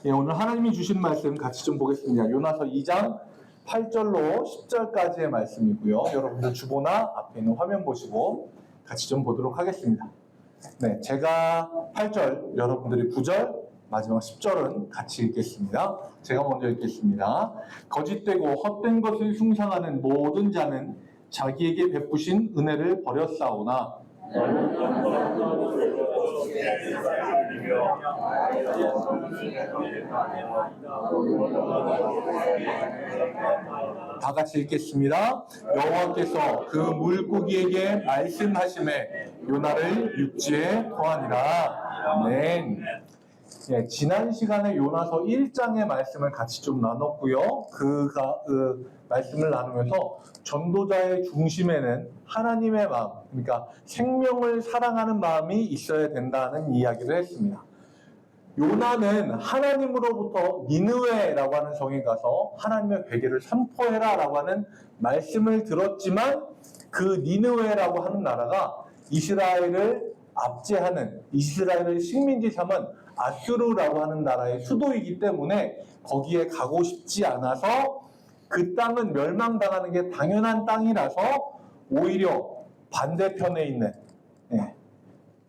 예, 오늘 하나님이 주신 말씀 같이 좀 보겠습니다. 요나서 2장 8절로 10절까지의 말씀이고요. 여러분들 주보나 앞에 있는 화면 보시고 같이 좀 보도록 하겠습니다. 네, 제가 8절, 여러분들이 9절, 마지막 10절은 같이 읽겠습니다. 제가 먼저 읽겠습니다. 거짓되고 헛된 것을 숭상하는 모든 자는 자기에게 베푸신 은혜를 버렸사오나 다 같이 읽겠습니다. 여호와께서 그 물고기에게 말씀하심에 요나를 육지에 토하니라. 아멘. 예, 지난 시간에 요나서 1장의 말씀을 같이 좀 나눴고요. 그 말씀을 나누면서 전도자의 중심에는 하나님의 마음, 그러니까 생명을 사랑하는 마음이 있어야 된다는 이야기를 했습니다. 요나는 하나님으로부터 니느웨라고 하는 성에 가서 하나님의 회개를 선포해라 라고 하는 말씀을 들었지만 그 니느웨라고 하는 나라가 이스라엘을 압제하는, 이스라엘을 식민지 삼은 아수르라고 하는 나라의 수도이기 때문에 거기에 가고 싶지 않아서 그 땅은 멸망당하는 게 당연한 땅이라서 오히려 반대편에 있는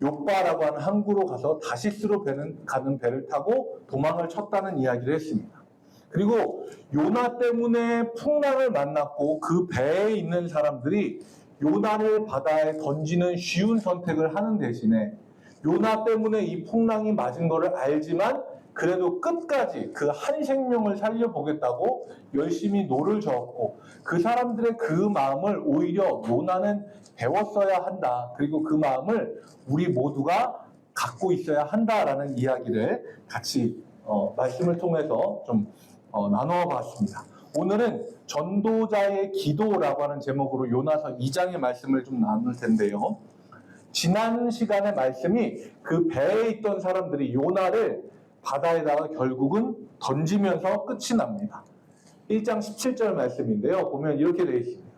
욥바라고 하는 항구로 가서 다시스로 가는 배를 타고 도망을 쳤다는 이야기를 했습니다. 그리고 요나 때문에 풍랑을 만났고 그 배에 있는 사람들이 요나를 바다에 던지는 쉬운 선택을 하는 대신에 요나 때문에 이 풍랑이 맞은 거를 알지만 그래도 끝까지 그 한 생명을 살려보겠다고 열심히 노를 저었고 그 사람들의 그 마음을 오히려 요나는 배웠어야 한다. 그리고 그 마음을 우리 모두가 갖고 있어야 한다라는 이야기를 같이 말씀을 통해서 좀 나누어 봤습니다. 오늘은 전도자의 기도라고 하는 제목으로 요나서 2장의 말씀을 좀 나눌 텐데요. 지난 시간의 말씀이 그 배에 있던 사람들이 요나를 바다에다가 결국은 던지면서 끝이 납니다. 1장 17절 말씀인데요. 보면 이렇게 되어 있습니다.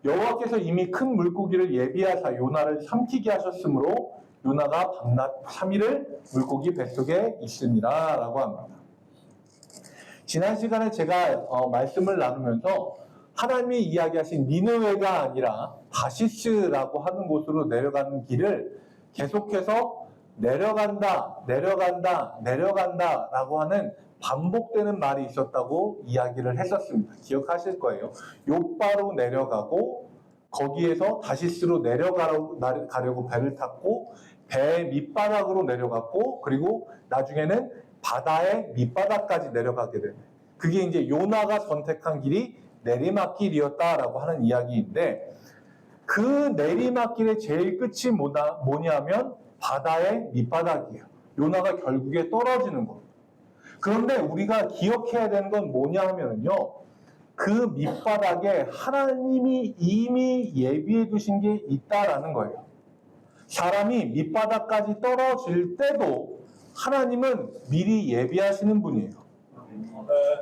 여호와께서 이미 큰 물고기를 예비하사 요나를 삼키게 하셨으므로 요나가 밤낮 3일을 물고기 뱃속에 있으니라 라고 합니다. 지난 시간에 제가 말씀을 나누면서 하나님이 이야기하신 니느웨가 아니라 다시스라고 하는 곳으로 내려가는 길을 계속해서 내려간다 라고 하는 반복되는 말이 있었다고 이야기를 했었습니다. 기억하실 거예요. 욥바로 내려가고 거기에서 다시스로 내려가려고 배를 탔고 배의 밑바닥으로 내려갔고 그리고 나중에는 바다의 밑바닥까지 내려가게 되는 그게 이제 요나가 선택한 길이 내리막길이었다라고 하는 이야기인데 그 내리막길의 제일 끝이 뭐냐면 바다의 밑바닥이에요. 요나가 결국에 떨어지는 겁니다. 그런데 우리가 기억해야 되는 건 뭐냐 하면요. 그 밑바닥에 하나님이 이미 예비해 두신 게 있다라는 거예요. 사람이 밑바닥까지 떨어질 때도 하나님은 미리 예비하시는 분이에요.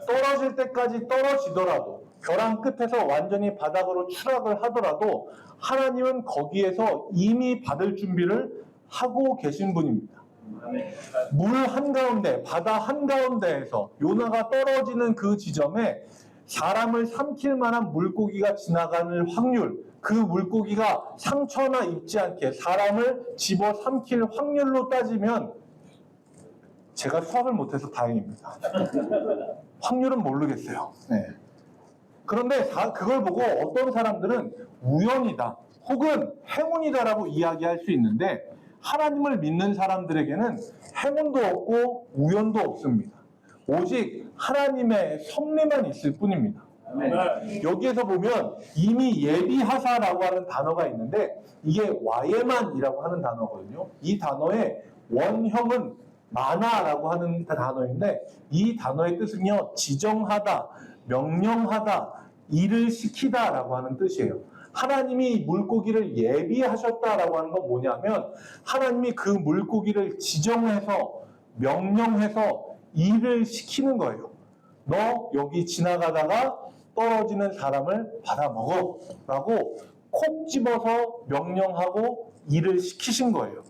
떨어질 때까지 떨어지더라도 벼랑 끝에서 완전히 바닥으로 추락을 하더라도 하나님은 거기에서 이미 받을 준비를 하고 계신 분입니다. 물 한가운데, 바다 한가운데에서 요나가 떨어지는 그 지점에 사람을 삼킬 만한 물고기가 지나가는 확률, 그 물고기가 상처나 입지 않게 사람을 집어 삼킬 확률로 따지면 제가 수학을 못해서 다행입니다. 확률은 모르겠어요. 네. 그런데 그걸 보고 어떤 사람들은 우연이다 혹은 행운이다라고 이야기할 수 있는데 하나님을 믿는 사람들에게는 행운도 없고 우연도 없습니다. 오직 하나님의 섭리만 있을 뿐입니다. 여기에서 보면 이미 예비하사라고 하는 단어가 있는데 이게 와예만이라고 하는 단어거든요. 이 단어의 원형은 마나라고 하는 단어인데 이 단어의 뜻은요 지정하다, 명령하다, 일을 시키다라고 하는 뜻이에요. 하나님이 물고기를 예비하셨다라고 하는 건 뭐냐면 하나님이 그 물고기를 지정해서 명령해서 일을 시키는 거예요. 너 여기 지나가다가 떨어지는 사람을 받아먹어 라고 콕 집어서 명령하고 일을 시키신 거예요.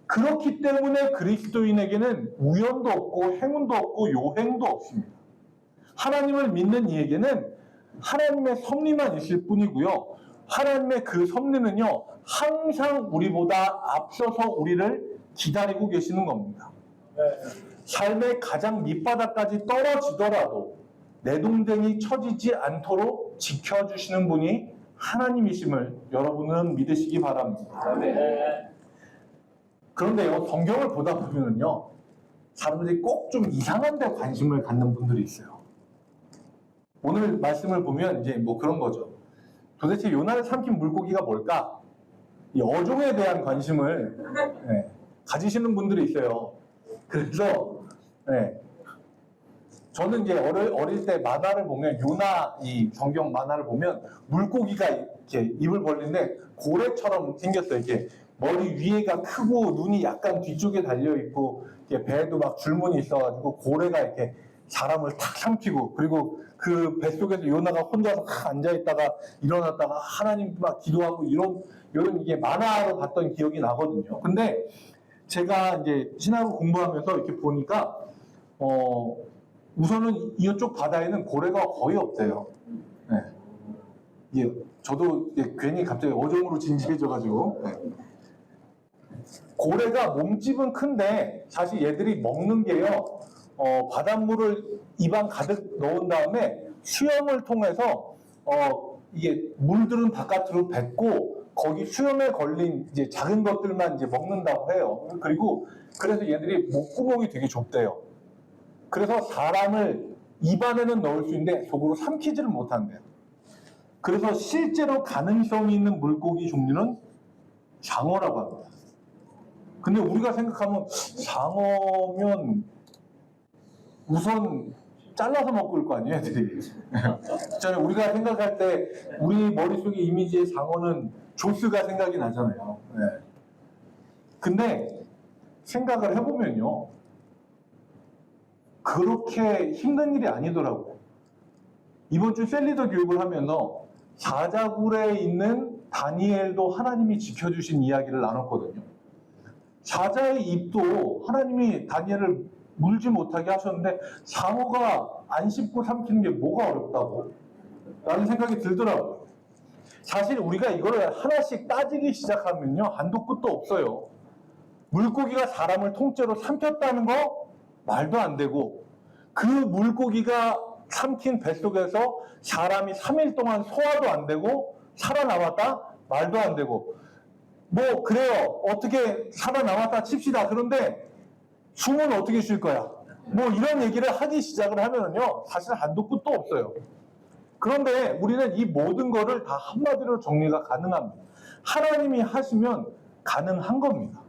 그렇기 때문에 그리스도인에게는 우연도 없고 행운도 없고 요행도 없습니다. 하나님을 믿는 이에게는 하나님의 섭리만 있을 뿐이고요. 하나님의 그 섭리는요, 항상 우리보다 앞서서 우리를 기다리고 계시는 겁니다. 삶의 가장 밑바닥까지 떨어지더라도 내동댕이 쳐지지 않도록 지켜주시는 분이 하나님이심을 여러분은 믿으시기 바랍니다. 그런데요, 성경을 보다 보면요, 사람들이 꼭 좀 이상한 데 관심을 갖는 분들이 있어요. 오늘 말씀을 보면 이제 뭐 그런 거죠. 도대체 요나를 삼킨 물고기가 뭘까? 이 어종에 대한 관심을 가지시는 분들이 있어요. 그래서 저는 이제 어릴 때 만화를 보면, 요나 이 성경 만화를 보면 물고기가 이렇게 입을 벌리는데 고래처럼 생겼어요. 이렇게 머리 위에가 크고 눈이 약간 뒤쪽에 달려 있고 배에도 막 줄무늬 있어가지고 고래가 이렇게 사람을 탁 삼키고, 그리고 그 뱃속에서 요나가 혼자서 앉아 있다가 일어났다가 하나님 막 기도하고 이런 이게 만화로 봤던 기억이 나거든요. 근데 제가 이제 신학을 공부하면서 이렇게 보니까 우선은 이쪽 바다에는 고래가 거의 없대요. 저도 괜히 갑자기 어종으로 진지해져가지고. 고래가 몸집은 큰데 사실 얘들이 먹는 게요, 바닷물을 입안 가득 넣은 다음에 수염을 통해서 이게 물들은 바깥으로 뱉고 거기 수염에 걸린 이제 작은 것들만 이제 먹는다고 해요. 그리고 그래서 얘들이 목구멍이 되게 좁대요. 그래서 사람을 입안에는 넣을 수 있는데 속으로 삼키지를 못한대요. 그래서 실제로 가능성이 있는 물고기 종류는 장어라고 합니다. 근데 우리가 생각하면 장어면 우선 잘라서 먹을 거 아니에요, 애들이. 우리가 생각할 때 우리 머릿속에 이미지의 장어는 조스가 생각이 나잖아요. 근데 생각을 해보면요, 그렇게 힘든 일이 아니더라고요. 이번 주 셀리더 교육을 하면서 사자굴에 있는 다니엘도 하나님이 지켜주신 이야기를 나눴거든요. 사자의 입도 하나님이 다니엘을 물지 못하게 하셨는데 상어가 안 씹고 삼키는 게 뭐가 어렵다고? 라는 생각이 들더라고요. 사실 우리가 이거를 하나씩 따지기 시작하면요, 한도 끝도 없어요. 물고기가 사람을 통째로 삼켰다는 거 말도 안 되고, 그 물고기가 삼킨 뱃속에서 사람이 3일 동안 소화도 안 되고 살아남았다? 말도 안 되고, 뭐 그래요, 어떻게 살아남았다 칩시다. 그런데 숨은 어떻게 쉴 거야? 뭐 이런 얘기를 하기 시작을 하면요, 사실 한도 끝도 없어요. 그런데 우리는 이 모든 거를 다 한마디로 정리가 가능합니다. 하나님이 하시면 가능한 겁니다.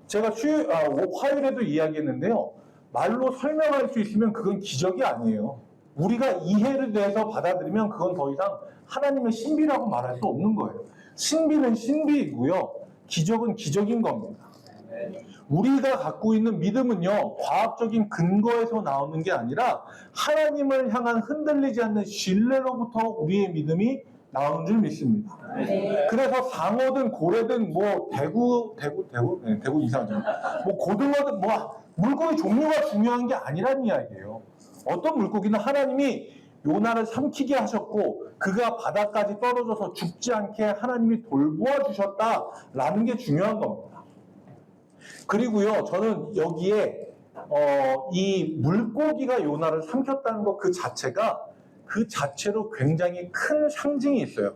제가 화요일에도 이야기했는데요, 말로 설명할 수 있으면 그건 기적이 아니에요. 우리가 이해를 내서 받아들이면 그건 더 이상 하나님의 신비라고 말할 수 없는 거예요. 신비는 신비이고요, 기적은 기적인 겁니다. 우리가 갖고 있는 믿음은요, 과학적인 근거에서 나오는 게 아니라 하나님을 향한 흔들리지 않는 신뢰로부터 우리의 믿음이 나오는 줄 믿습니다. 그래서 상어든 고래든 뭐 대구 이상하죠. 뭐 고등어든 뭐 물고기 종류가 중요한 게 아니란 이야기예요. 어떤 물고기는 하나님이 요나를 삼키게 하셨고 그가 바다까지 떨어져서 죽지 않게 하나님이 돌보아 주셨다라는 게 중요한 겁니다. 그리고요, 저는 여기에 이 물고기가 요나를 삼켰다는 것 그 자체로 굉장히 큰 상징이 있어요.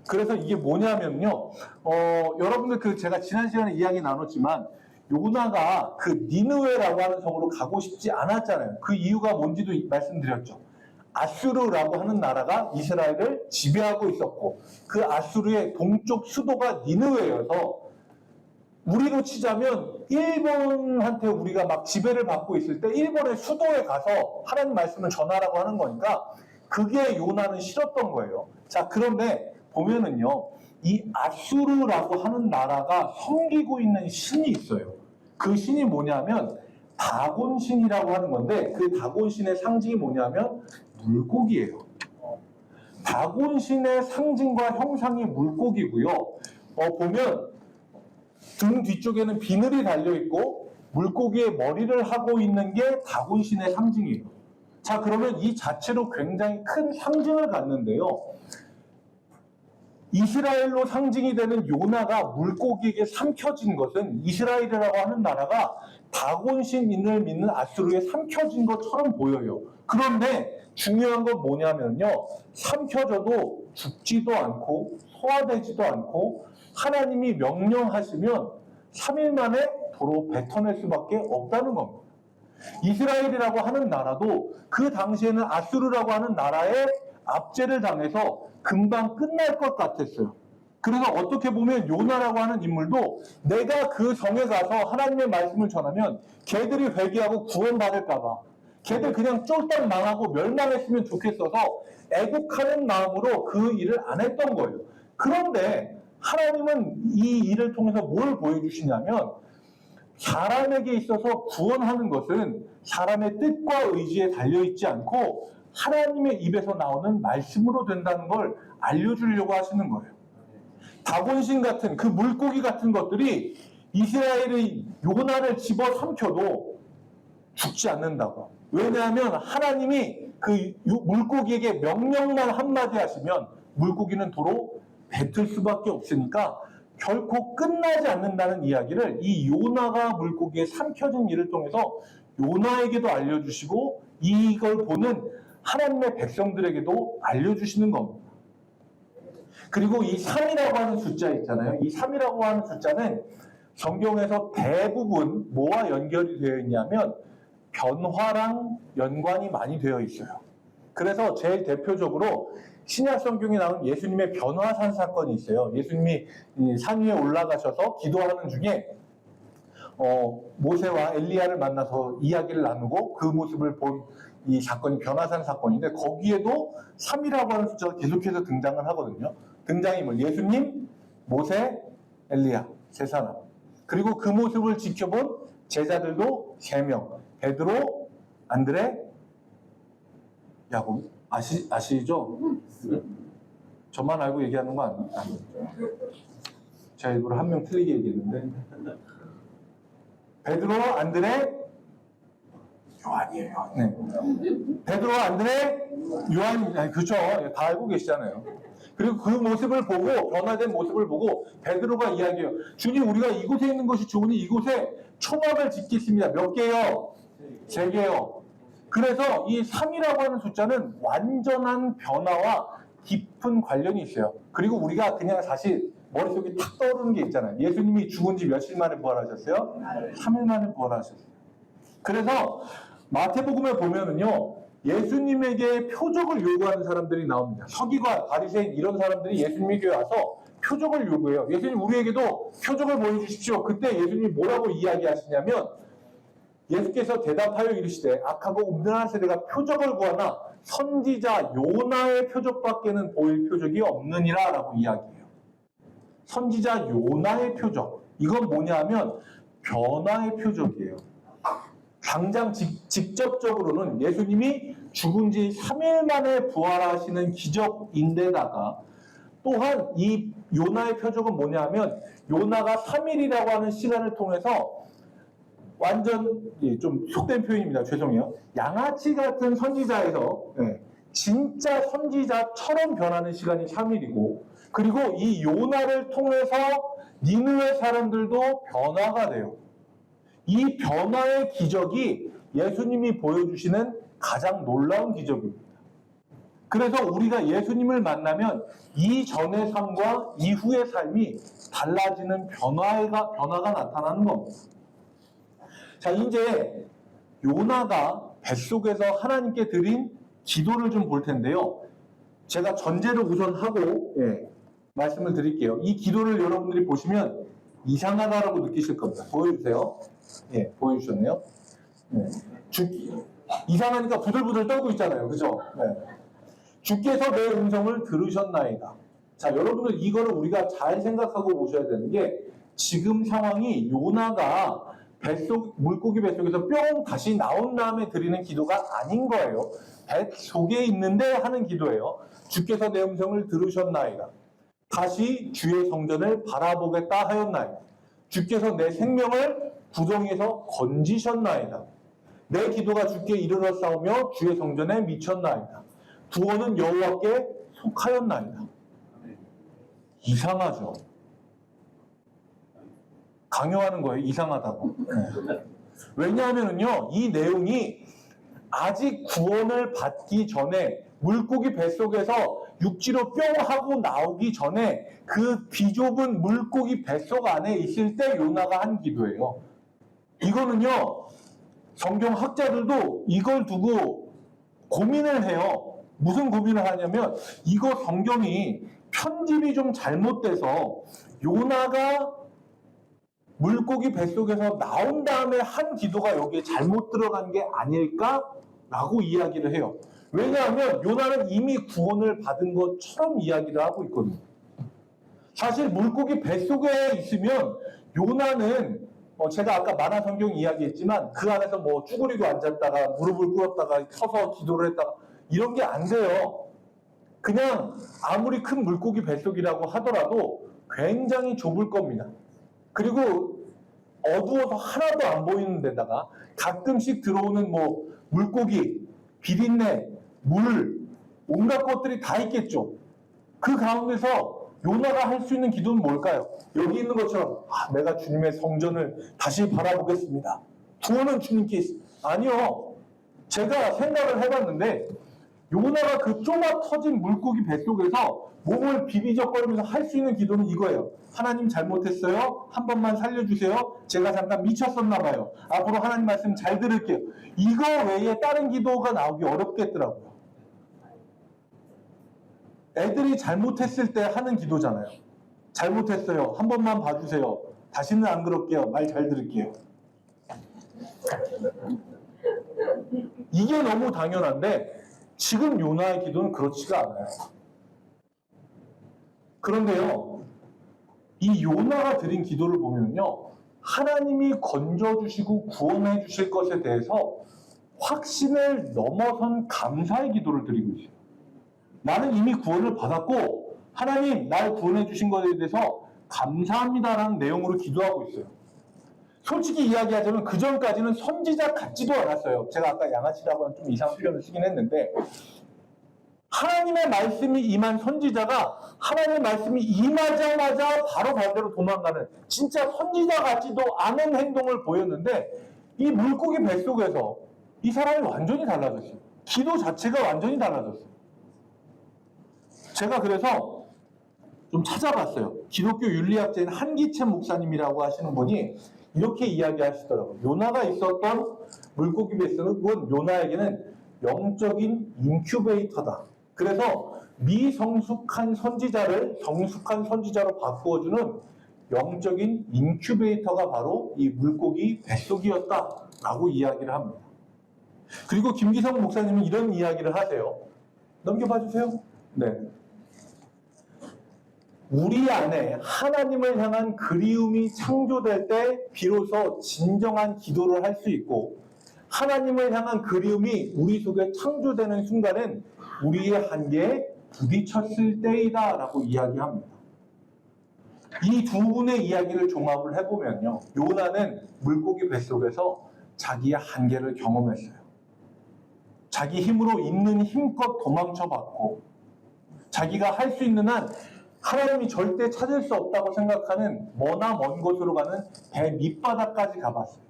그래서 이게 뭐냐면요, 여러분들 제가 지난 시간에 이야기 나눴지만 요나가 그 니느웨라고 하는 성으로 가고 싶지 않았잖아요. 그 이유가 뭔지도 말씀드렸죠. 아수르라고 하는 나라가 이스라엘을 지배하고 있었고 그 아수르의 동쪽 수도가 니느웨여서, 우리로 치자면 일본한테 우리가 막 지배를 받고 있을 때 일본의 수도에 가서 하나님 말씀을 전하라고 하는 거니까 그게 요나는 싫었던 거예요. 자, 그런데 보면은요, 이 아수르라고 하는 나라가 섬기고 있는 신이 있어요. 그 신이 뭐냐면 다곤신이라고 하는 건데, 그 다곤신의 상징이 뭐냐면 물고기예요. 다곤신의 상징과 형상이 물고기고요. 보면 등 뒤쪽에는 비늘이 달려있고 물고기의 머리를 하고 있는 게 다곤신의 상징이에요. 자, 그러면 이 자체로 굉장히 큰 상징을 갖는데요. 이스라엘로 상징이 되는 요나가 물고기에게 삼켜진 것은 이스라엘이라고 하는 나라가 다곤신을 믿는 아수르에 삼켜진 것처럼 보여요. 그런데 중요한 건 뭐냐면요. 삼켜져도 죽지도 않고 소화되지도 않고 하나님이 명령하시면 3일 만에 도로 뱉어낼 수밖에 없다는 겁니다. 이스라엘이라고 하는 나라도 그 당시에는 아수르라고 하는 나라에 압제를 당해서 금방 끝날 것 같았어요. 그래서 어떻게 보면 요나라고 하는 인물도 내가 그 성에 가서 하나님의 말씀을 전하면 걔들이 회개하고 구원받을까봐 걔들 그냥 쫄딱 망하고 멸망했으면 좋겠어서 애국하는 마음으로 그 일을 안 했던 거예요. 그런데 하나님은 이 일을 통해서 뭘 보여주시냐면 사람에게 있어서 구원하는 것은 사람의 뜻과 의지에 달려있지 않고 하나님의 입에서 나오는 말씀으로 된다는 걸 알려주려고 하시는 거예요. 다곤신 같은 그 물고기 같은 것들이 이스라엘의 요나를 집어삼켜도 죽지 않는다고. 왜냐하면 하나님이 그 물고기에게 명령만 한마디 하시면 물고기는 도로 뱉을 수밖에 없으니까 결코 끝나지 않는다는 이야기를 이 요나가 물고기에 삼켜진 일을 통해서 요나에게도 알려주시고 이걸 보는 하나님의 백성들에게도 알려주시는 겁니다. 그리고 이 3이라고 하는 숫자 있잖아요. 이 3이라고 하는 숫자는 성경에서 대부분 뭐와 연결이 되어 있냐면 변화랑 연관이 많이 되어 있어요. 그래서 제일 대표적으로 신약 성경에 나온 예수님의 변화산 사건이 있어요. 예수님이 산 위에 올라가셔서 기도하는 중에 모세와 엘리야를 만나서 이야기를 나누고 그 모습을 본 이 사건이 변화산 사건인데 거기에도 3이라고 하는 숫자가 계속해서 등장을 하거든요. 등장인물 예수님, 모세, 엘리야 세 사람. 그리고 그 모습을 지켜본 제자들도 3명. 베드로, 안드레, 야곱. 아시죠? 저만 알고 얘기하는 거 아니에요? 제가 일부러 한 명 틀리게 얘기했는데 베드로, 안드레, 요한이에요. 네. 베드로, 안드레, 요한, 그렇죠. 다 알고 계시잖아요. 그리고 그 모습을 보고 변화된 모습을 보고 베드로가 이야기해요. 주님, 우리가 이곳에 있는 것이 좋으니 이곳에 초막을 짓겠습니다. 몇 개요? 3개요. 그래서 이 3이라고 하는 숫자는 완전한 변화와 깊은 관련이 있어요. 그리고 우리가 그냥 사실 머릿속에 탁 떠오르는 게 있잖아요. 예수님이 죽은 지 며칠 만에 부활하셨어요? 3일 만에 부활하셨어요. 그래서 마태복음에 보면은요, 예수님에게 표적을 요구하는 사람들이 나옵니다. 서기관, 바리새인 이런 사람들이 예수님에게 와서 표적을 요구해요. 예수님 우리에게도 표적을 보여주십시오. 그때 예수님이 뭐라고 이야기하시냐면 예수께서 대답하여 이르시되 악하고 음란한 세대가 표적을 구하나 선지자 요나의 표적밖에는 보일 표적이 없느니라 라고 이야기해요. 선지자 요나의 표적. 이건 뭐냐면 변화의 표적이에요. 당장 직접적으로는 예수님이 죽은 지 3일 만에 부활하시는 기적인데다가 또한 이 요나의 표적은 뭐냐면 요나가 3일이라고 하는 시간을 통해서 완전 좀 속된 표현입니다. 죄송해요. 양아치 같은 선지자에서 진짜 선지자처럼 변하는 시간이 3일이고 그리고 이 요나를 통해서 니느웨 사람들도 변화가 돼요. 이 변화의 기적이 예수님이 보여주시는 가장 놀라운 기적입니다. 그래서 우리가 예수님을 만나면 이전의 삶과 이후의 삶이 달라지는 변화가 나타나는 겁니다. 자, 이제 요나가 뱃속에서 하나님께 드린 기도를 좀 볼 텐데요. 제가 전제를 우선 하고 말씀을 드릴게요. 이 기도를 여러분들이 보시면 이상하다라고 느끼실 겁니다. 보여주세요. 보여주셨네요. 이상하니까 부들부들 떨고 있잖아요. 그죠? 주께서 내 음성을 들으셨나이다. 자, 여러분들 이거를 우리가 잘 생각하고 보셔야 되는 게 지금 상황이 요나가 물고기 뱃속에서 뿅 다시 나온 다음에 드리는 기도가 아닌 거예요. 뱃속에 있는데 하는 기도예요. 주께서 내 음성을 들으셨나이다. 다시 주의 성전을 바라보겠다 하였나이다. 주께서 내 생명을 구덩이에서 건지셨나이다. 내 기도가 주께 이르렀사오며 주의 성전에 미쳤나이다. 구원은 여호와께 속하였나이다. 이상하죠. 강요하는 거예요. 이상하다고. 왜냐하면요, 이 내용이 아직 구원을 받기 전에 물고기 뱃속에서 육지로 뿅 하고 나오기 전에 그 비좁은 물고기 뱃속 안에 있을 때 요나가 한 기도예요. 이거는요, 성경 학자들도 이걸 두고 고민을 해요. 무슨 고민을 하냐면 이거 성경이 편집이 좀 잘못돼서 요나가 물고기 뱃속에서 나온 다음에 한 기도가 여기에 잘못 들어간 게 아닐까라고 이야기를 해요. 왜냐하면 요나는 이미 구원을 받은 것처럼 이야기를 하고 있거든요. 사실 물고기 뱃속에 있으면 요나는 제가 아까 만화 성경 이야기했지만 그 안에서 뭐 쭈그리고 앉았다가 무릎을 꿇었다가 서서 기도를 했다가 이런 게 안 돼요. 그냥 아무리 큰 물고기 뱃속이라고 하더라도 굉장히 좁을 겁니다. 그리고 어두워서 하나도 안 보이는 데다가 가끔씩 들어오는 뭐 물고기, 비린내, 물, 온갖 것들이 다 있겠죠. 그 가운데서 요나가 할 수 있는 기도는 뭘까요? 여기 있는 것처럼 내가 주님의 성전을 다시 바라보겠습니다. 구원은 주님께 아니요. 제가 생각을 해봤는데 요나가 그 좁아 터진 물고기 뱃속에서 몸을 비비적거리면서 할 수 있는 기도는 이거예요. 하나님 잘못했어요. 한 번만 살려주세요. 제가 잠깐 미쳤었나 봐요. 앞으로 하나님 말씀 잘 들을게요. 이거 외에 다른 기도가 나오기 어렵겠더라고요. 애들이 잘못했을 때 하는 기도잖아요. 잘못했어요. 한 번만 봐주세요. 다시는 안 그럴게요. 말 잘 들을게요. 이게 너무 당연한데 지금 요나의 기도는 그렇지가 않아요. 그런데요, 이 요나가 드린 기도를 보면요, 하나님이 건져주시고 구원해 주실 것에 대해서 확신을 넘어선 감사의 기도를 드리고 있어요. 나는 이미 구원을 받았고 하나님 날 구원해 주신 것에 대해서 감사합니다라는 내용으로 기도하고 있어요. 솔직히 이야기하자면 그 전까지는 선지자 같지도 않았어요. 제가 아까 양아치라고 하는 좀 이상한 표현을 쓰긴 했는데 하나님의 말씀이 임한 선지자가 하나님의 말씀이 임하자마자 바로 반대로 도망가는 진짜 선지자 같지도 않은 행동을 보였는데 이 물고기 뱃속에서 이 사람이 완전히 달라졌어요. 기도 자체가 완전히 달라졌어요. 제가 그래서 좀 찾아봤어요. 기독교 윤리학자인 한기찬 목사님이라고 하시는 분이 이렇게 이야기하시더라고요. 요나가 있었던 물고기 뱃속은 요나에게는 영적인 인큐베이터다. 그래서 미성숙한 선지자를 성숙한 선지자로 바꾸어주는 영적인 인큐베이터가 바로 이 물고기 뱃속이었다라고 이야기를 합니다. 그리고 김기성 목사님은 이런 이야기를 하세요. 넘겨봐 주세요. 네. 우리 안에 하나님을 향한 그리움이 창조될 때 비로소 진정한 기도를 할 수 있고 하나님을 향한 그리움이 우리 속에 창조되는 순간은 우리의 한계에 부딪혔을 때이다 라고 이야기합니다. 이 두 분의 이야기를 종합을 해보면요, 요나는 물고기 뱃속에서 자기의 한계를 경험했어요. 자기 힘으로 있는 힘껏 도망쳐봤고 자기가 할 수 있는 한 하나님이 절대 찾을 수 없다고 생각하는 머나 먼 곳으로 가는 배 밑바닥까지 가봤어요.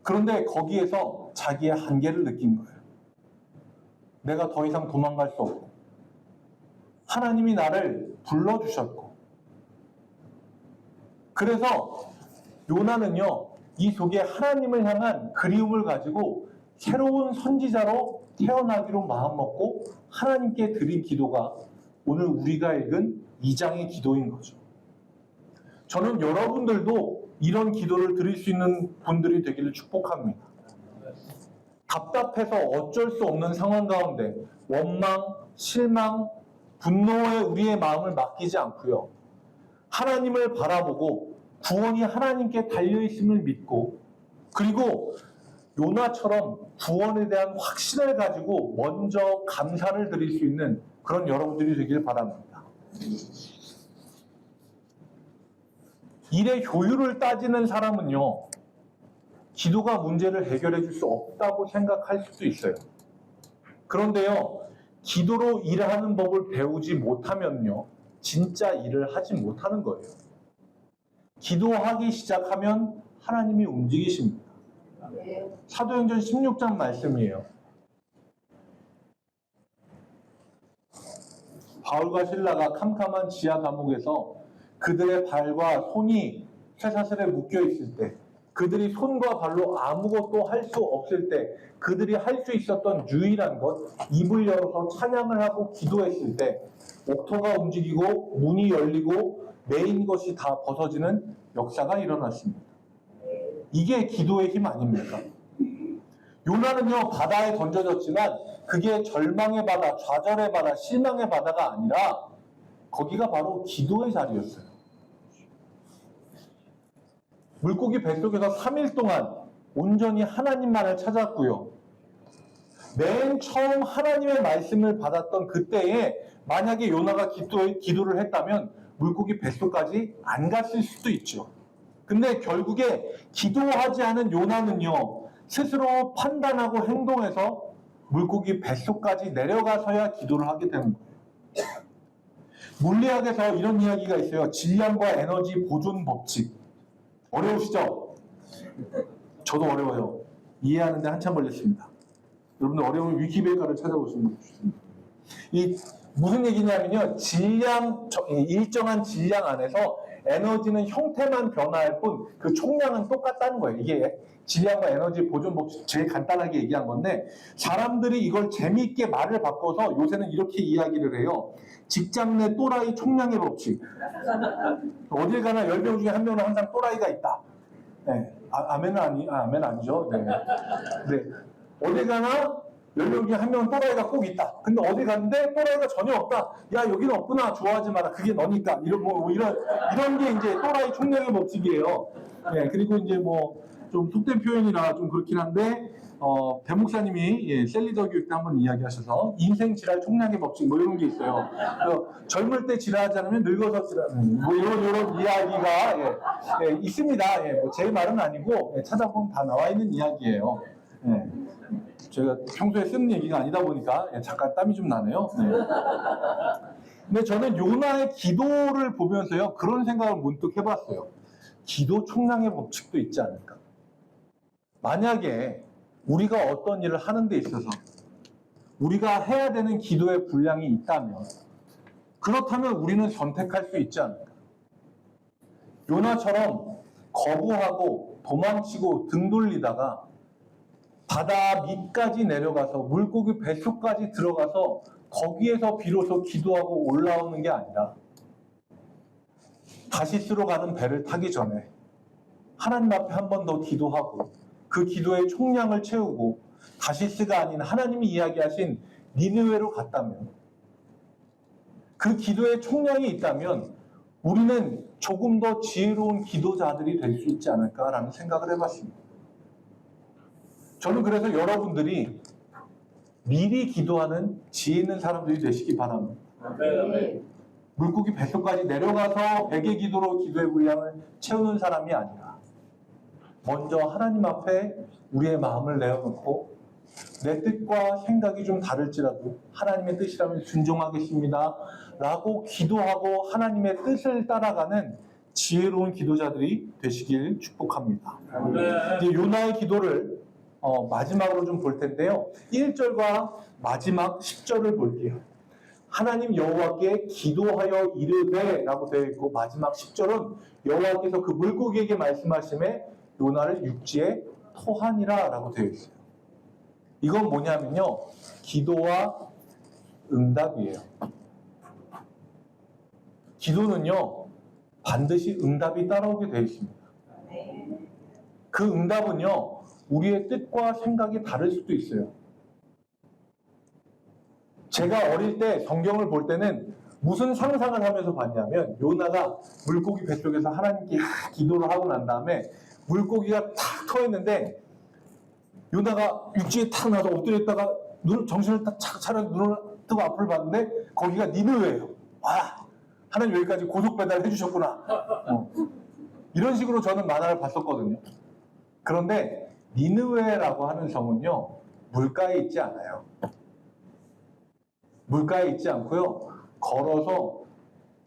그런데 거기에서 자기의 한계를 느낀 거예요. 내가 더 이상 도망갈 수 없고 하나님이 나를 불러주셨고 그래서 요나는요, 이 속에 하나님을 향한 그리움을 가지고 새로운 선지자로 태어나기로 마음먹고 하나님께 드린 기도가 오늘 우리가 읽은 2장의 기도인 거죠. 저는 여러분들도 이런 기도를 드릴 수 있는 분들이 되기를 축복합니다. 답답해서 어쩔 수 없는 상황 가운데 원망, 실망, 분노에 우리의 마음을 맡기지 않고요. 하나님을 바라보고 구원이 하나님께 달려있음을 믿고 그리고 요나처럼 구원에 대한 확신을 가지고 먼저 감사를 드릴 수 있는 그런 여러분들이 되길 바랍니다. 일의 효율을 따지는 사람은요, 기도가 문제를 해결해 줄 수 없다고 생각할 수도 있어요. 그런데요, 기도로 일하는 법을 배우지 못하면요, 진짜 일을 하지 못하는 거예요. 기도하기 시작하면 하나님이 움직이십니다. 사도행전 16장 말씀이에요. 바울과 실라가 캄캄한 지하 감옥에서 그들의 발과 손이 쇠사슬에 묶여 있을 때, 그들이 손과 발로 아무것도 할 수 없을 때, 그들이 할 수 있었던 유일한 것, 입을 열어서 찬양을 하고 기도했을 때 옥토가 움직이고 문이 열리고 메인 것이 다 벗어지는 역사가 일어났습니다. 이게 기도의 힘 아닙니까? 요나는요, 바다에 던져졌지만 그게 절망의 바다, 좌절의 바다, 실망의 바다가 아니라 거기가 바로 기도의 자리였어요. 물고기 뱃속에서 3일 동안 온전히 하나님만을 찾았고요. 맨 처음 하나님의 말씀을 받았던 그때에 만약에 요나가 기도를 했다면 물고기 뱃속까지 안 갔을 수도 있죠. 근데 결국에 기도하지 않은 요나는요, 스스로 판단하고 행동해서 물고기 뱃속까지 내려가서야 기도를 하게 되는 거예요. 물리학에서 이런 이야기가 있어요. 질량과 에너지 보존 법칙. 어려우시죠? 저도 어려워요. 이해하는데 한참 걸렸습니다. 여러분들 어려우면 위키백과를 찾아보시면 좋습니다. 이 무슨 얘기냐면요, 일정한 질량 안에서 에너지는 형태만 변화할 뿐 그 총량은 똑같다는 거예요. 이게 질량과 에너지 보존 법칙 제일 간단하게 얘기한 건데, 사람들이 이걸 재미있게 말을 바꿔서 요새는 이렇게 이야기를 해요. 직장 내 또라이 총량의 법칙. 어딜 가나 10명 중에 한 명은 항상 또라이가 있다. 네. 아멘 아니죠. 네. 네. 어딜 가나 10명 중에 한 명은 또라이가 꼭 있다. 근데 어디 갔는데 또라이가 전혀 없다. 야, 여기는 없구나. 좋아하지 마라. 그게 너니까. 이런 게 이제 또라이 총량의 법칙이에요. 네. 그리고 이제 좀 속된 표현이라 좀 그렇긴 한데, 배 목사님이 셀리더 교육 때 한번 이야기하셔서 인생 지랄 총량의 법칙 이런 게 있어요. 젊을 때 지랄하지 않으면 늙어서 지랄하는 이런 이야기가 있습니다. 제 말은 아니고 찾아보면 다 나와 있는 이야기예요. 제가 평소에 쓰는 얘기가 아니다 보니까 잠깐 땀이 좀 나네요. 근데 저는 요나의 기도를 보면서요, 그런 생각을 문득 해봤어요. 기도 총량의 법칙도 있지 않을까? 만약에 우리가 어떤 일을 하는 데 있어서 우리가 해야 되는 기도의 분량이 있다면, 그렇다면 우리는 선택할 수 있지 않을까? 요나처럼 거부하고 도망치고 등 돌리다가 바다 밑까지 내려가서 물고기 뱃속까지 들어가서 거기에서 비로소 기도하고 올라오는 게 아니라 다시스로 가는 배를 타기 전에 하나님 앞에 한 번 더 기도하고 그 기도의 총량을 채우고 다시스가 아닌 하나님이 이야기하신 니느웨로 갔다면, 그 기도의 총량이 있다면 우리는 조금 더 지혜로운 기도자들이 될 수 있지 않을까라는 생각을 해봤습니다. 저는 그래서 여러분들이 미리 기도하는 지혜 있는 사람들이 되시기 바랍니다. 물고기 뱃속까지 내려가서 베개 기도로 기도의 분량을 채우는 사람이 아니라 먼저 하나님 앞에 우리의 마음을 내어놓고 내 뜻과 생각이 좀 다를지라도 하나님의 뜻이라면 순종하겠습니다 라고 기도하고 하나님의 뜻을 따라가는 지혜로운 기도자들이 되시길 축복합니다. 이제 요나의 기도를 마지막으로 좀 볼 텐데요. 1절과 마지막 10절을 볼게요. 하나님 여호와께 기도하여 이르되 라고 되어 있고, 마지막 10절은 여호와께서 그 물고기에게 말씀하심에 요나를 육지에 토하니라 라고 되어 있어요. 이건 뭐냐면요, 기도와 응답이에요. 기도는요, 반드시 응답이 따라오게 되어 있습니다. 그 응답은요, 우리의 뜻과 생각이 다를 수도 있어요. 제가 어릴 때 성경을 볼 때는 무슨 상상을 하면서 봤냐면, 요나가 물고기 뱃속에서 하나님께 기도를 하고 난 다음에 물고기가 탁 터있는데 요나가 육지에 탁 나서 엎드렸다가 정신을 딱 차려 눈을 뜨고 앞을 봤는데 거기가 니느웨예요. 와, 하나님 여기까지 고속 배달을 해주셨구나. 이런 식으로 저는 만화를 봤었거든요. 그런데 니느웨라고 하는 성은요, 물가에 있지 않아요. 물가에 있지 않고요, 걸어서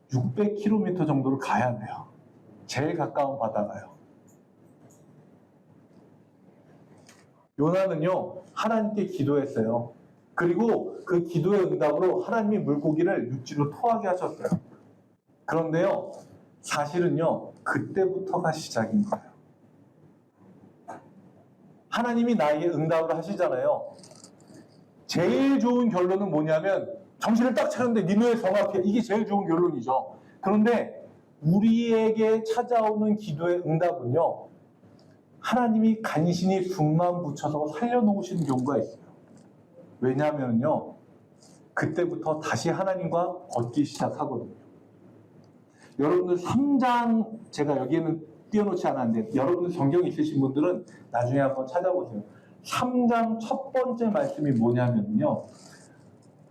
600km 정도를 가야 돼요. 제일 가까운 바다가요. 요나는요, 하나님께 기도했어요. 그리고 그 기도의 응답으로 하나님이 물고기를 육지로 토하게 하셨어요. 그런데요, 사실은요, 그때부터가 시작인 거예요. 하나님이 나에게 응답을 하시잖아요. 제일 좋은 결론은 뭐냐면 정신을 딱 차렸는데 니느웨 성 앞에, 이게 제일 좋은 결론이죠. 그런데 우리에게 찾아오는 기도의 응답은요, 하나님이 간신히 숨만 붙여서 살려놓으시는 경우가 있어요. 왜냐하면요, 그때부터 다시 하나님과 걷기 시작하거든요. 여러분들 3장, 제가 여기에는 띄워놓지 않았는데 여러분들 성경 있으신 분들은 나중에 한번 찾아보세요. 3장 첫 번째 말씀이 뭐냐면요,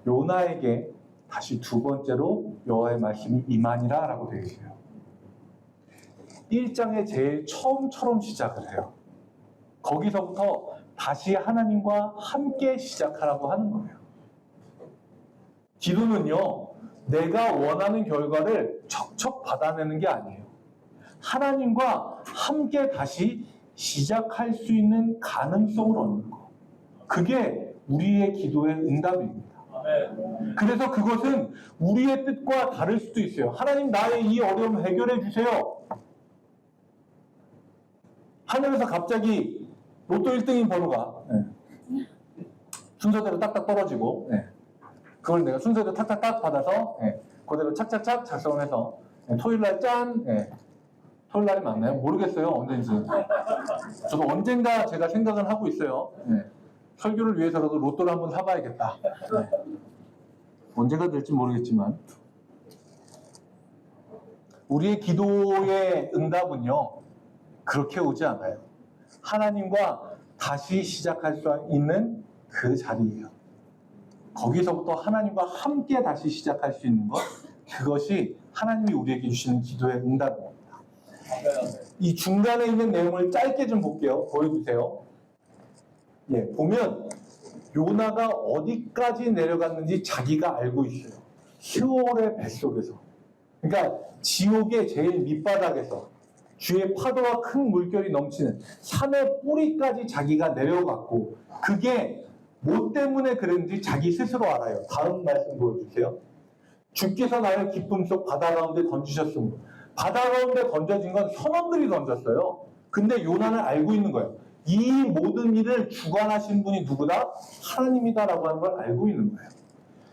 요나에게 다시 두 번째로 여호와의 말씀이 임하니라 라고 되어 있어요. 1장의 제일 처음처럼 시작을 해요. 거기서부터 다시 하나님과 함께 시작하라고 하는 거예요. 기도는요, 내가 원하는 결과를 척척 받아내는 게 아니에요. 하나님과 함께 다시 시작할 수 있는 가능성을 얻는 거. 그게 우리의 기도의 응답입니다. 그래서 그것은 우리의 뜻과 다를 수도 있어요. 하나님, 나의 이 어려움 해결해 주세요. 하늘에서 갑자기 로또 1등인 번호가 순서대로 딱딱 떨어지고, 그걸 내가 순서대로 탁탁탁 받아서 그대로 착착착 작성을 해서 토요일날 짠, 토요일날이 맞나요? 모르겠어요, 언제인지. 저도 언젠가 제가 생각은 하고 있어요. 설교를 위해서라도 로또를 한번 사봐야겠다. 언제가 될지 모르겠지만 우리의 기도의 응답은요, 그렇게 오지 않아요. 하나님과 다시 시작할 수 있는 그 자리예요. 거기서부터 하나님과 함께 다시 시작할 수 있는 것, 그것이 하나님이 우리에게 주시는 기도의 응답입니다. 이 중간에 있는 내용을 짧게 좀 볼게요. 보여주세요. 보면 요나가 어디까지 내려갔는지 자기가 알고 있어요. 시올의 뱃속에서. 그러니까 지옥의 제일 밑바닥에서 주의 파도와 큰 물결이 넘치는 산의 뿌리까지 자기가 내려갔고, 그게 뭐 때문에 그랬는지 자기 스스로 알아요. 다음 말씀 보여주세요. 주께서 나를 기쁨 속 바다 가운데 던지셨습니다. 바다 가운데 던져진 건 선원들이 던졌어요. 근데 요나는 알고 있는 거예요. 이 모든 일을 주관하신 분이 누구다? 하나님이다라고 하는 걸 알고 있는 거예요.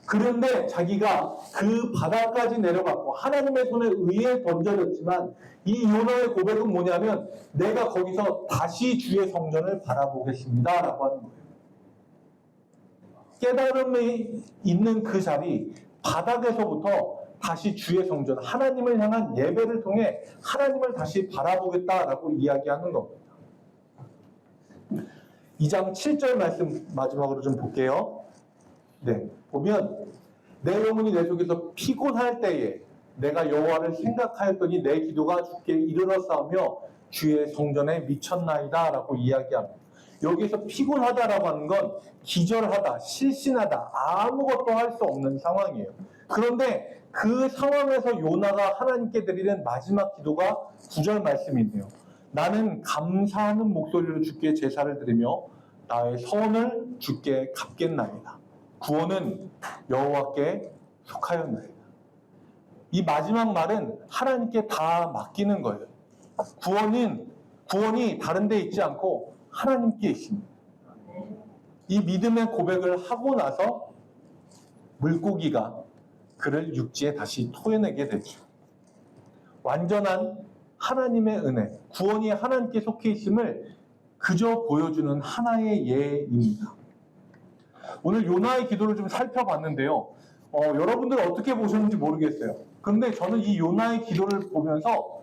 그런데 자기가 그 바다까지 내려갔고 하나님의 손에 의해 던져졌지만, 이 요나의 고백은 뭐냐면 내가 거기서 다시 주의 성전을 바라보겠습니다 라고 하는 거예요. 깨달음이 있는 그 자리, 바닥에서부터 다시 주의 성전, 하나님을 향한 예배를 통해 하나님을 다시 바라보겠다라고 이야기하는 겁니다. 2장 7절 말씀 마지막으로 좀 볼게요. 보면 내 영혼이 내 속에서 피곤할 때에 내가 여호와를 생각하였더니 내 기도가 주께 이르렀사오며 주의 성전에 미쳤나이다 라고 이야기합니다. 여기서 피곤하다라고 하는 건 기절하다, 실신하다, 아무것도 할 수 없는 상황이에요. 그런데 그 상황에서 요나가 하나님께 드리는 마지막 기도가 9절 말씀인데요. 나는 감사하는 목소리로 주께 제사를 드리며 나의 서원을 주께 갚겠나이다. 구원은 여호와께 속하였나이다. 이 마지막 말은 하나님께 다 맡기는 거예요. 구원이 다른 데 있지 않고 하나님께 있습니다. 이 믿음의 고백을 하고 나서 물고기가 그를 육지에 다시 토해내게 되죠. 완전한 하나님의 은혜, 구원이 하나님께 속해 있음을 그저 보여주는 하나의 예입니다. 오늘 요나의 기도를 좀 살펴봤는데요. 여러분들 어떻게 보셨는지 모르겠어요. 그런데 저는 이 요나의 기도를 보면서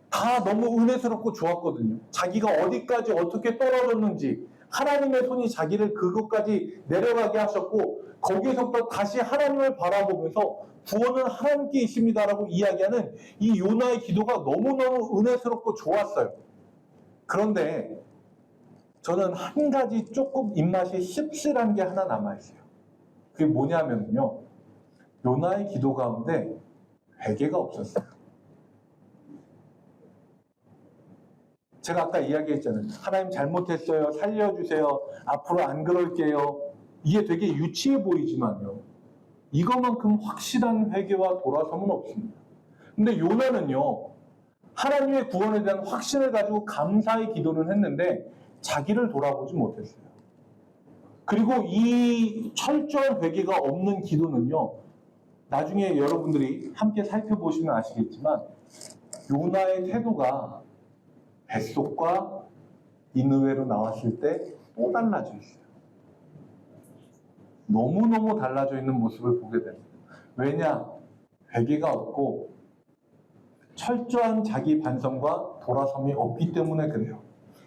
다 너무 은혜스럽고 좋았거든요. 자기가 어디까지 어떻게 떨어졌는지, 하나님의 손이 자기를 그것까지 내려가게 하셨고 거기에서부터 다시 하나님을 바라보면서 구원은 하나님께 있습니다라고 이야기하는 이 요나의 기도가 너무너무 은혜스럽고 좋았어요. 그런데 저는 한 가지 조금 입맛이 씁쓸한 게 하나 남아있어요. 그게 뭐냐면요. 요나의 기도 가운데 회개가 없었어요. 제가 아까 이야기했잖아요. 하나님 잘못했어요. 살려주세요. 앞으로 안 그럴게요. 이게 되게 유치해 보이지만요. 이것만큼 확실한 회개와 돌아섬은 없습니다. 근데 요나는요. 하나님의 구원에 대한 확신을 가지고 감사의 기도를 했는데 자기를 돌아보지 못했어요. 그리고 이 철저한 회개가 없는 기도는요. 나중에 여러분들이 함께 살펴보시면 아시겠지만 요나의 태도가 뱃속과 니느웨로 나왔을 때 또 달라져 있어요. 너무너무 달라져 있는 모습을 보게 됩니다. 왜냐? 회개가 없고 철저한 자기 반성과 돌아섬이 없기 때문에 그래요.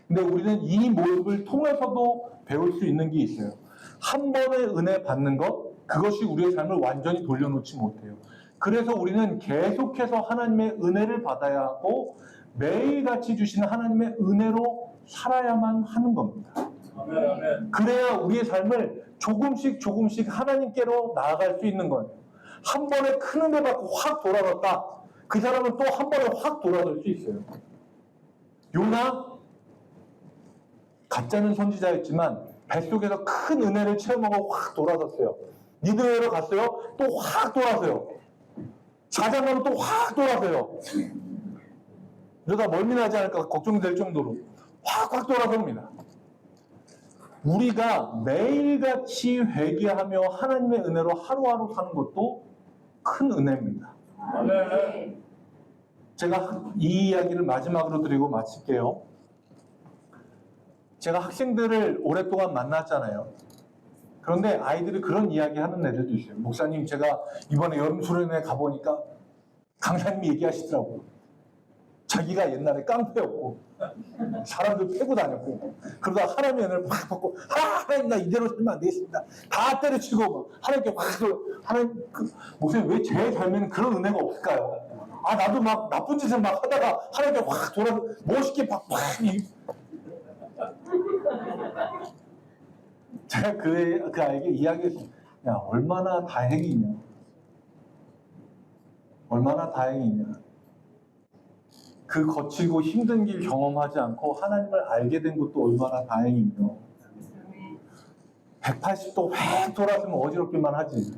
근데 우리는 이 모습을 통해서도 배울 수 있는 게 있어요. 한 번의 은혜 받는 것, 그것이 우리의 삶을 완전히 돌려놓지 못해요. 그래서 우리는 계속해서 하나님의 은혜를 받아야 하고 매일같이 주시는 하나님의 은혜로 살아야만 하는 겁니다. 그래야 우리의 삶을 조금씩 하나님께로 나아갈 수 있는 거예요. 한 번에 큰 은혜 받고 확 돌아갔다. 그 사람은 또 한 번에 확 돌아설 수 있어요. 요나 가짜는 선지자였지만 뱃속에서 큰 은혜를 체험하고 확 돌아섰어요. 니느웨로 갔어요. 또 확 돌아서요. 사장가면 또 확 돌아서요. 이러다 멀미나지 않을까 걱정이 될 정도로 확 돌아섭니다. 우리가 매일같이 회개하며 하나님의 은혜로 하루하루 사는 것도 큰 은혜입니다. 제가 이 이야기를 마지막으로 드리고 마칠게요. 제가 학생들을 오랫동안 만났잖아요. 그런데 아이들이 그런 이야기 하는 애들도 있어요. 목사님, 제가 이번에 여름 수련회 가보니까 강사님이 얘기하시더라고요. 자기가 옛날에 깡패였고 사람들 패고 다녔고 그러다 하나님의 은혜를 팍 받고 하나님 나 이대로 살면 안 되겠습니다. 다 때려치고 막 하나님께 확 하나님 목사님 왜 제 삶에는 그런 은혜가 없을까요? 아 나도 막 나쁜 짓을 막 하다가 하나님께 확 돌아서 멋있게 팍 제가 그 아이에게 이야기했어요. 야 얼마나 다행이냐. 얼마나 다행이냐. 그 거칠고 힘든 길 경험하지 않고 하나님을 알게 된 것도 얼마나 다행이며 180도 획 돌아서면 어지럽기만 하지.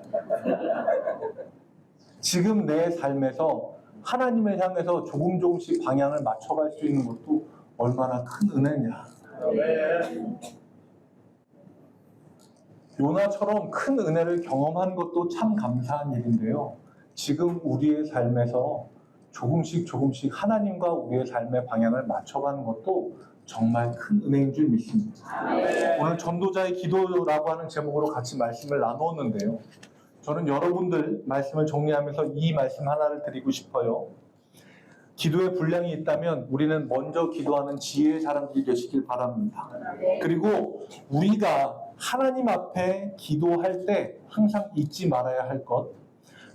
지금 내 삶에서 하나님을 향해서 조금씩 방향을 맞춰갈 수 있는 것도 얼마나 큰 은혜냐. 요나처럼 큰 은혜를 경험한 것도 참 감사한 일인데요. 지금 우리의 삶에서 조금씩 하나님과 우리의 삶의 방향을 맞춰가는 것도 정말 큰 은혜인 줄 믿습니다. 오늘 전도자의 기도라고 하는 제목으로 같이 말씀을 나누었는데요. 저는 여러분들 말씀을 정리하면서 이 말씀 하나를 드리고 싶어요. 기도에 분량이 있다면 우리는 먼저 기도하는 지혜의 사람들이 되시길 바랍니다. 그리고 우리가 하나님 앞에 기도할 때 항상 잊지 말아야 할 것,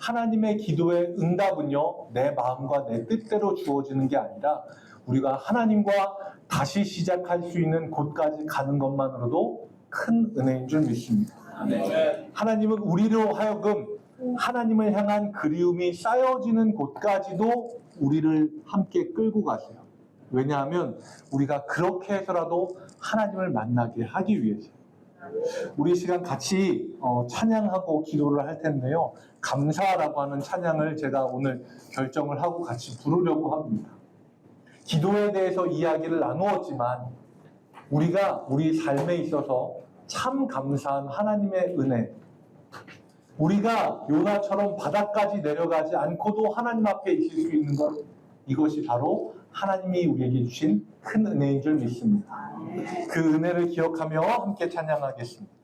하나님의 기도의 응답은요, 내 마음과 내 뜻대로 주어지는 게 아니라 우리가 하나님과 다시 시작할 수 있는 곳까지 가는 것만으로도 큰 은혜인 줄 믿습니다. 하나님은 우리로 하여금 하나님을 향한 그리움이 쌓여지는 곳까지도 우리를 함께 끌고 가세요. 왜냐하면 우리가 그렇게 해서라도 하나님을 만나게 하기 위해서요. 우리 시간 같이 찬양하고 기도를 할 텐데요. 감사라고 하는 찬양을 제가 오늘 결정을 하고 같이 부르려고 합니다. 기도에 대해서 이야기를 나누었지만 우리가 우리 삶에 있어서 참 감사한 하나님의 은혜, 우리가 요나처럼 바닥까지 내려가지 않고도 하나님 앞에 있을 수 있는 것, 이것이 바로 하나님이 우리에게 주신 큰 은혜인 줄 믿습니다. 그 은혜를 기억하며 함께 찬양하겠습니다.